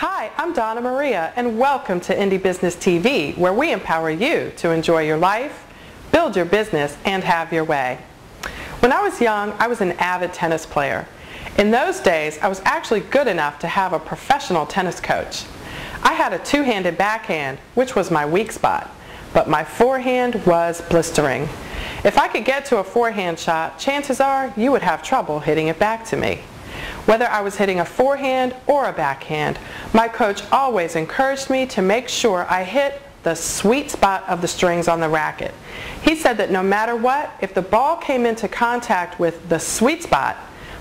Hi, I'm Donna Maria, and welcome to Indie Business TV, where we empower you to enjoy your life, build your business, and have your way. When I was young, I was an avid tennis player. In those days, I was actually good enough to have a professional tennis coach. I had a two-handed backhand, which was my weak spot, but my forehand was blistering. If I could get to a forehand shot, chances are you would have trouble hitting it back to me. Whether I was hitting a forehand or a backhand, my coach always encouraged me to make sure I hit the sweet spot of the strings on the racket. He said that no matter what, if the ball came into contact with the sweet spot,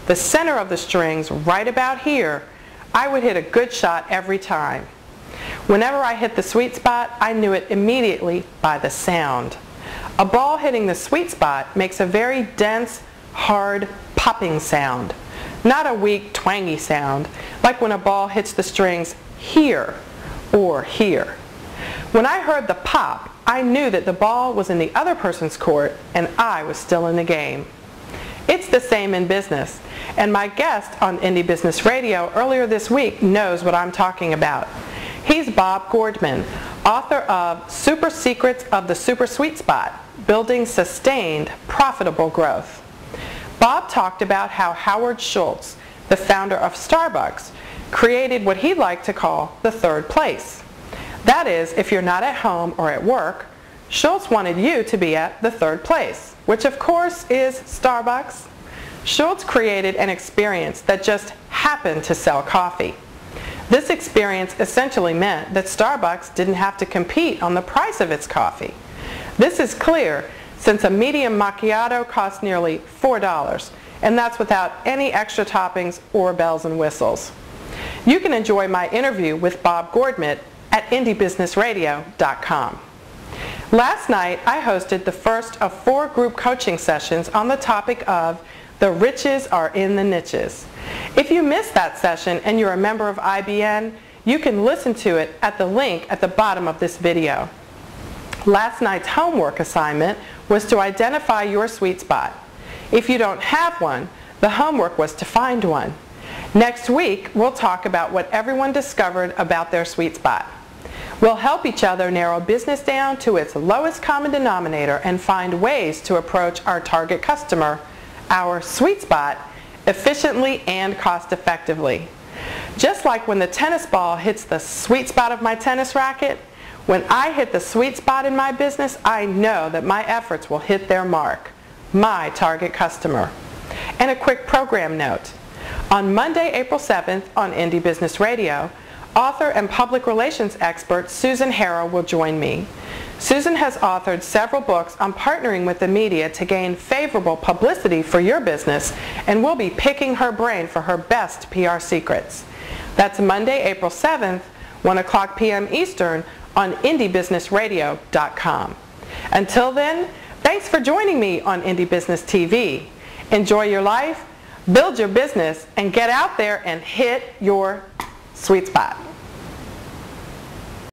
the center of the strings right about here, I would hit a good shot every time. Whenever I hit the sweet spot, I knew it immediately by the sound. A ball hitting the sweet spot makes a very dense, hard, popping sound. Not a weak, twangy sound, like when a ball hits the strings here or here. When I heard the pop, I knew that the ball was in the other person's court and I was still in the game. It's the same in business, and my guest on Indie Business Radio earlier this week knows what I'm talking about. He's Bob Gordman, author of Super Secrets of the Super Sweet Spot, Building Sustained, Profitable Growth. Bob talked about how Howard Schultz, the founder of Starbucks, created what he liked to call the third place. That is, if you're not at home or at work, Schultz wanted you to be at the third place, which of course is Starbucks. Schultz created an experience that just happened to sell coffee. This experience essentially meant that Starbucks didn't have to compete on the price of its coffee. This is clear since a medium macchiato costs nearly $4, and that's without any extra toppings or bells and whistles. You can enjoy my interview with Bob Gordman at indiebusinessradio.com. Last night, I hosted the first of 4 group coaching sessions on the topic of The Riches Are in the Niches. If you missed that session and you're a member of IBN, you can listen to it at the link at the bottom of this video. Last night's homework assignment was to identify your sweet spot. If you don't have one, the homework was to find one. Next week, we'll talk about what everyone discovered about their sweet spot. We'll help each other narrow business down to its lowest common denominator and find ways to approach our target customer, our sweet spot, efficiently and cost effectively. Just like when the tennis ball hits the sweet spot of my tennis racket, when I hit the sweet spot in my business, I know that my efforts will hit their mark, my target customer. And a quick program note. On Monday, April 7th on Indie Business Radio, author and public relations expert Susan Harrow will join me. Susan has authored several books on partnering with the media to gain favorable publicity for your business, and we'll be picking her brain for her best PR secrets. That's Monday, April 7th, 1:00 p.m. Eastern, on indiebusinessradio.com. Until then, thanks for joining me on Indie Business TV. Enjoy your life, build your business, and get out there and hit your sweet spot.